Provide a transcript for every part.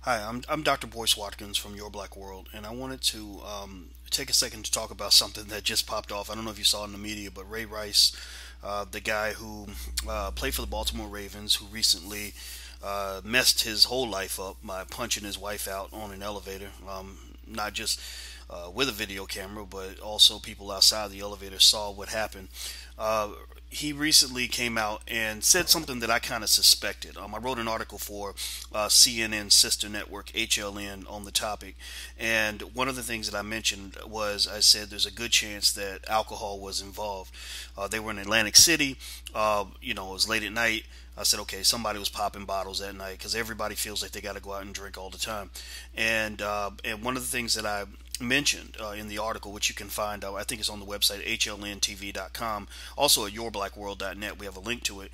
Hi, I'm Dr. Boyce Watkins from Your Black World, and I wanted to take a second to talk about something that just popped off. I don't know if you saw it in the media, but Ray Rice, the guy who played for the Baltimore Ravens, who recently messed his whole life up by punching his wife out on an elevator, not just with a video camera, but also people outside the elevator saw what happened. Uh, he recently came out and said something that I kind of suspected. I wrote an article for CNN sister network HLN on the topic, and one of the things that I mentioned was I said there's a good chance that alcohol was involved. They were in Atlantic City. It was late at night. I said, okay, somebody was popping bottles that night because everybody feels like they got to go out and drink all the time. And one of the things that I mentioned in the article, which you can find, I think it's on the website hlntv.com, also at yourblackworld.net. We have a link to it.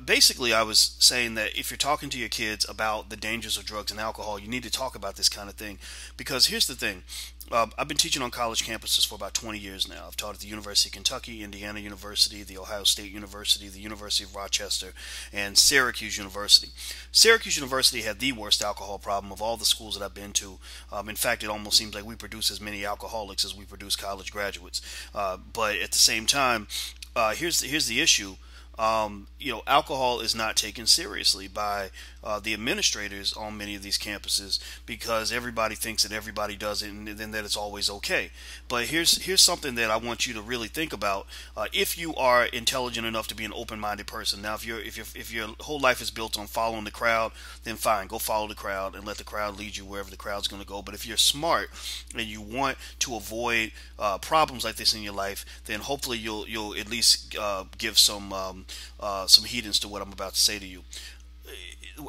Basically, I was saying that if you're talking to your kids about the dangers of drugs and alcohol, you need to talk about this kind of thing. Because here's the thing. I've been teaching on college campuses for about 20 years now. I've taught at the University of Kentucky, Indiana University, the Ohio State University, the University of Rochester, and Syracuse University. Syracuse University had the worst alcohol problem of all the schools that I've been to. In fact, it almost seems like we produce as many alcoholics as we produce college graduates. But at the same time, here's the issue. Alcohol is not taken seriously by the administrators on many of these campuses because everybody thinks that everybody does it and then that it's always okay. But here's something that I want you to really think about. If you are intelligent enough to be an open-minded person, now if your whole life is built on following the crowd, then fine, go follow the crowd and let the crowd lead you wherever the crowd's going to go. But if you're smart and you want to avoid problems like this in your life, then hopefully you'll at least give some heedance to what I'm about to say to you.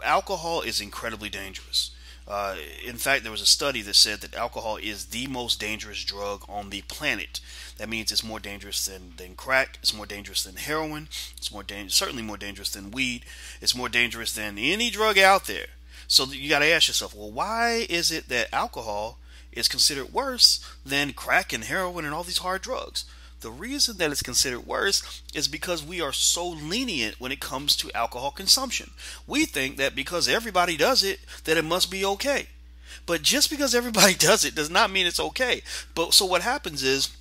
Alcohol is incredibly dangerous. In fact, there was a study that said that alcohol is the most dangerous drug on the planet. That means it's more dangerous than crack. It's more dangerous than heroin. It's certainly more dangerous than weed. It's more dangerous than any drug out there. So you got to ask yourself, well, why is it that alcohol is considered worse than crack and heroin and all these hard drugs? The reason that it's considered worse is because we are so lenient when it comes to alcohol consumption. We think that because everybody does it, that it must be okay. But just because everybody does it does not mean it's okay. But so what happens is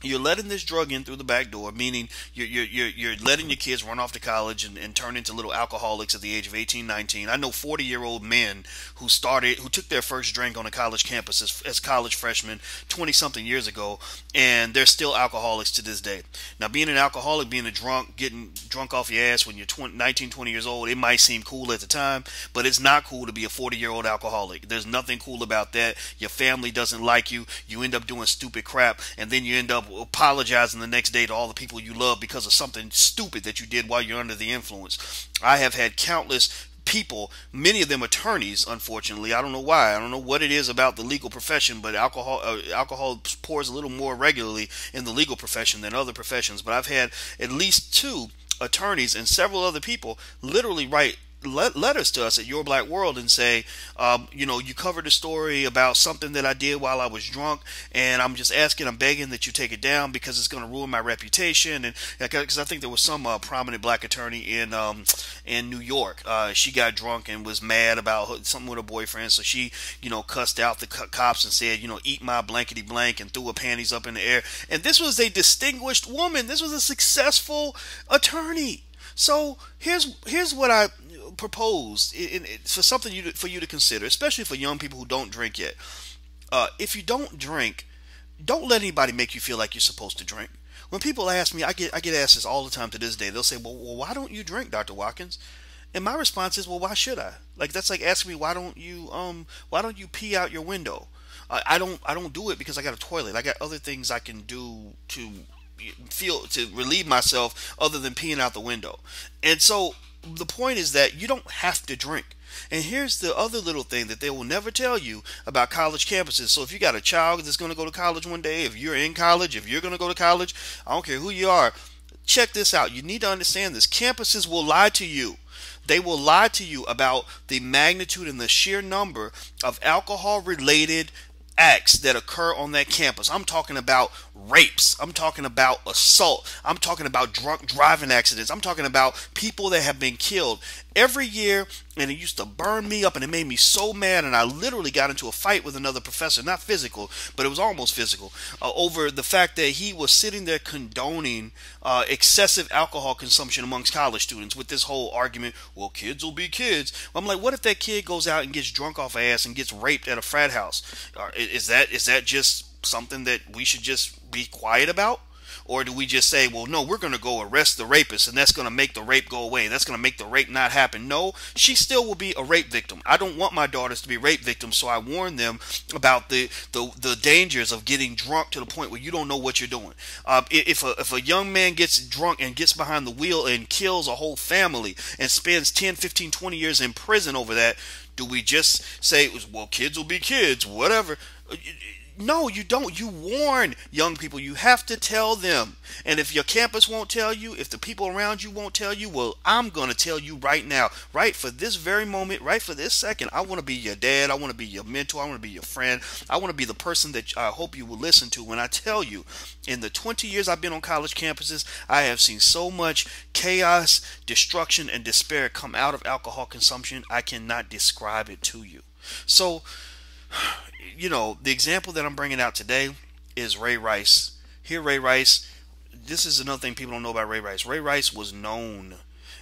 you're letting this drug in through the back door, meaning you're letting your kids run off to college and turn into little alcoholics at the age of 18, 19. I know 40-year-old men who took their first drink on a college campus as college freshmen 20-something years ago, and they're still alcoholics to this day. Now, being an alcoholic, being a drunk, getting drunk off your ass when you're 19, 20 years old, it might seem cool at the time, but it's not cool to be a 40-year-old alcoholic. There's nothing cool about that. Your family doesn't like you. You end up doing stupid crap, and then you end up apologizing the next day to all the people you love because of something stupid that you did while you're under the influence. I have had countless people, many of them attorneys, unfortunately. I don't know why. I don't know what it is about the legal profession, but alcohol pours a little more regularly in the legal profession than other professions. But I've had at least two attorneys and several other people literally write letters to us at Your Black World and say, you covered a story about something that I did while I was drunk, and I'm just I'm begging that you take it down because it's going to ruin my reputation. And because I think there was some prominent black attorney in New York, she got drunk and was mad about something with her boyfriend, so she cussed out the cops and said, eat my blankety blank, and threw her panties up in the air. And this was a distinguished woman. This was a successful attorney. So here's what I propose for something for you to consider, especially for young people who don't drink yet. If you don't drink, don't let anybody make you feel like you're supposed to drink. When people ask me, I get asked this all the time to this day. They'll say, "Well, why don't you drink, Dr. Watkins?" And my response is, "Well, why should I?" Like that's like asking me, "Why don't you pee out your window?" I don't do it because I got a toilet. I got other things I can do to relieve myself other than peeing out the window. And so the point is that you don't have to drink. And here's the other little thing that they will never tell you about college campuses. So if you got a child that's going to go to college one day, if you're in college, if you're going to go to college, I don't care who you are, check this out. You need to understand this. Campuses will lie to you. They will lie to you about the magnitude and the sheer number of alcohol related acts that occur on that campus. I'm talking about rapes. I'm talking about assault. I'm talking about drunk driving accidents. I'm talking about people that have been killed. every year, and it used to burn me up, and it made me so mad, and I literally got into a fight with another professor, not physical, but it was almost physical, over the fact that he was sitting there condoning excessive alcohol consumption amongst college students with this whole argument, well, kids will be kids. I'm like, what if that kid goes out and gets drunk off ass and gets raped at a frat house? Is that just something that we should just be quiet about? Or do we just say, well, no, we're going to go arrest the rapist, and that's going to make the rape go away. That's going to make the rape not happen. No, she still will be a rape victim. I don't want my daughters to be rape victims, so I warn them about the dangers of getting drunk to the point where you don't know what you're doing. If a young man gets drunk and gets behind the wheel and kills a whole family and spends 10, 15, 20 years in prison over that, do we just say, well, kids will be kids, whatever? No, you don't. You warn young people. You have to tell them. And if your campus won't tell you, if the people around you won't tell you, well, I'm going to tell you right now, right for this very moment, right for this second. I want to be your dad. I want to be your mentor. I want to be your friend. I want to be the person that I hope you will listen to when I tell you. In the 20 years I've been on college campuses, I have seen so much chaos, destruction, and despair come out of alcohol consumption. I cannot describe it to you. So, the example that I'm bringing out today is Ray Rice. Here, Ray Rice, this is another thing people don't know about Ray Rice. Ray Rice was known,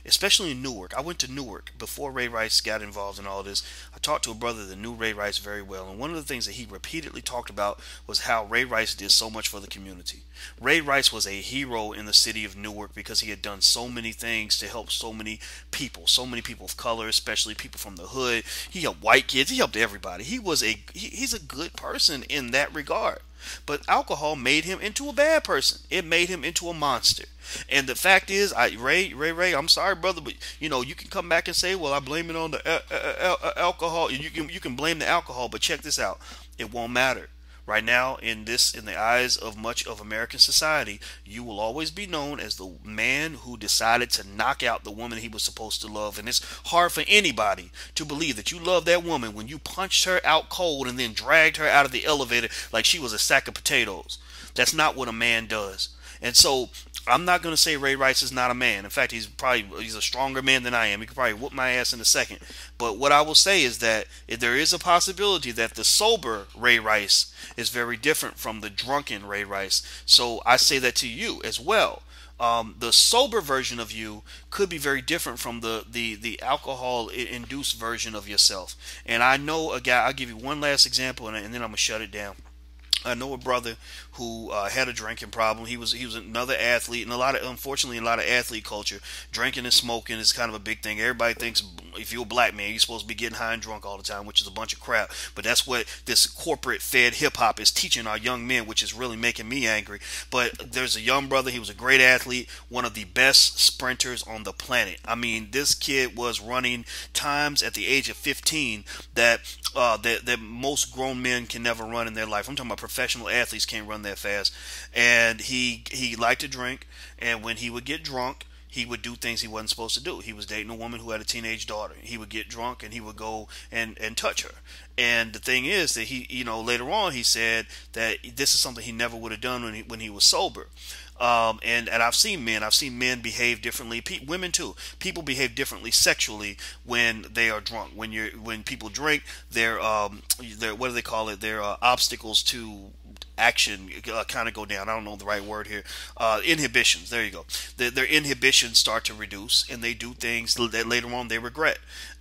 especially in Newark. I went to Newark before Ray Rice got involved in all this. I talked to a brother that knew Ray Rice very well, and one of the things that he repeatedly talked about was how Ray Rice did so much for the community. Ray Rice was a hero in the city of Newark because he had done so many things to help so many people of color, especially people from the hood. He helped white kids. He helped everybody. He's a good person in that regard. But alcohol made him into a bad person. It made him into a monster. And the fact is, Ray, I'm sorry, brother, but you can come back and say, well, I blame it on the alcohol. You can blame the alcohol, but check this out. It won't matter. Right now, in the eyes of much of American society, you will always be known as the man who decided to knock out the woman he was supposed to love. And it's hard for anybody to believe that you love that woman when you punched her out cold and then dragged her out of the elevator like she was a sack of potatoes. That's not what a man does. And so I'm not going to say Ray Rice is not a man. In fact, he's a stronger man than I am. He could probably whoop my ass in a second. But what I will say is that there is a possibility that the sober Ray Rice is very different from the drunken Ray Rice. So I say that to you as well. The sober version of you could be very different from the alcohol-induced version of yourself. And I know a guy, I'll give you one last example, and then I'm going to shut it down. I know a brother who had a drinking problem. He was another athlete, and unfortunately, in a lot of athlete culture, drinking and smoking is kind of a big thing. Everybody thinks if you're a black man, you're supposed to be getting high and drunk all the time, which is a bunch of crap. But that's what this corporate-fed hip-hop is teaching our young men, which is really making me angry. But there's a young brother. He was a great athlete, one of the best sprinters on the planet. I mean, this kid was running times at the age of 15 that most grown men can never run in their life. I'm talking about professional athletes can't run that fast. And he liked to drink, and when he would get drunk, he would do things he wasn't supposed to do. He was dating a woman who had a teenage daughter. He would get drunk and he would go and touch her. And the thing is that he, later on he said that this is something he never would have done when he was sober. And I've seen men behave differently. Women too. People behave differently sexually when they are drunk. When people drink, their what do they call it? Their obstacles to action kind of go down. I don't know the right word here. Inhibitions. There you go. Their inhibitions start to reduce, and they do things that later on they regret.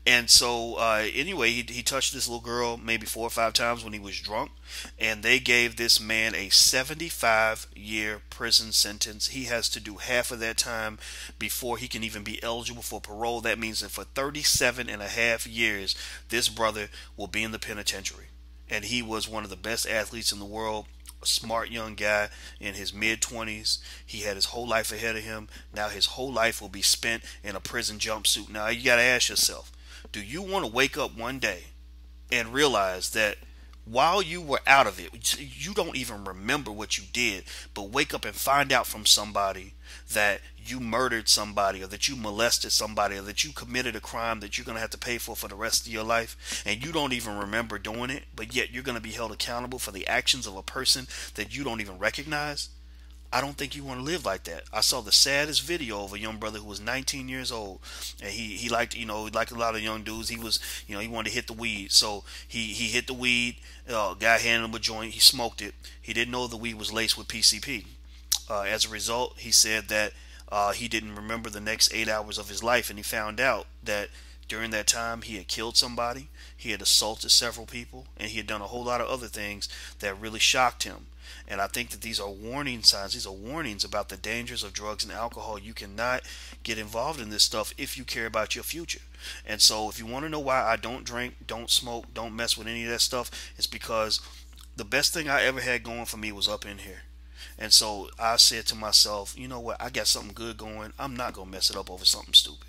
And so anyway, he touched this little girl maybe 4 or 5 times when he was drunk, and they gave this man a 75-year prison sentence. He has to do half of that time before he can even be eligible for parole. That means that for 37 and a half years, this brother will be in the penitentiary. And he was one of the best athletes in the world. A smart young guy in his mid-20s. He had his whole life ahead of him. Now his whole life will be spent in a prison jumpsuit. Now you got to ask yourself, do you want to wake up one day and realize that while you were out of it, you don't even remember what you did, but wake up and find out from somebody that you murdered somebody, or that you molested somebody, or that you committed a crime that you're going to have to pay for the rest of your life, and you don't even remember doing it, but yet you're going to be held accountable for the actions of a person that you don't even recognize? I don't think you want to live like that. I saw the saddest video of a young brother who was 19 years old, and he liked, like a lot of young dudes, he was, he wanted to hit the weed. So he hit the weed. Guy handed him a joint. He smoked it. He didn't know the weed was laced with PCP. As a result, he said that he didn't remember the next 8 hours of his life, and he found out that during that time he had killed somebody, he had assaulted several people, and he had done a whole lot of other things that really shocked him. And I think that these are warning signs. These are warnings about the dangers of drugs and alcohol. You cannot get involved in this stuff if you care about your future. And so, if you want to know why I don't drink, don't smoke, don't mess with any of that stuff, it's because the best thing I ever had going for me was up in here. And so I said to myself, you know what? I got something good going. I'm not going to mess it up over something stupid.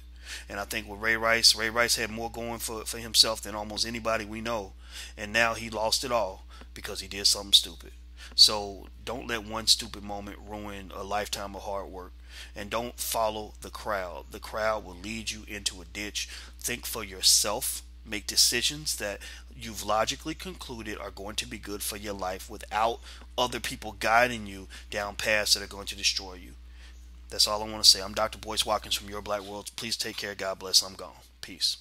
And I think with Ray Rice had more going for himself than almost anybody we know. And now he lost it all because he did something stupid. So don't let one stupid moment ruin a lifetime of hard work. And don't follow the crowd. The crowd will lead you into a ditch. Think for yourself. Make decisions that you've logically concluded are going to be good for your life without other people guiding you down paths that are going to destroy you. That's all I want to say. I'm Dr. Boyce Watkins from Your Black World. Please take care. God bless. I'm gone. Peace.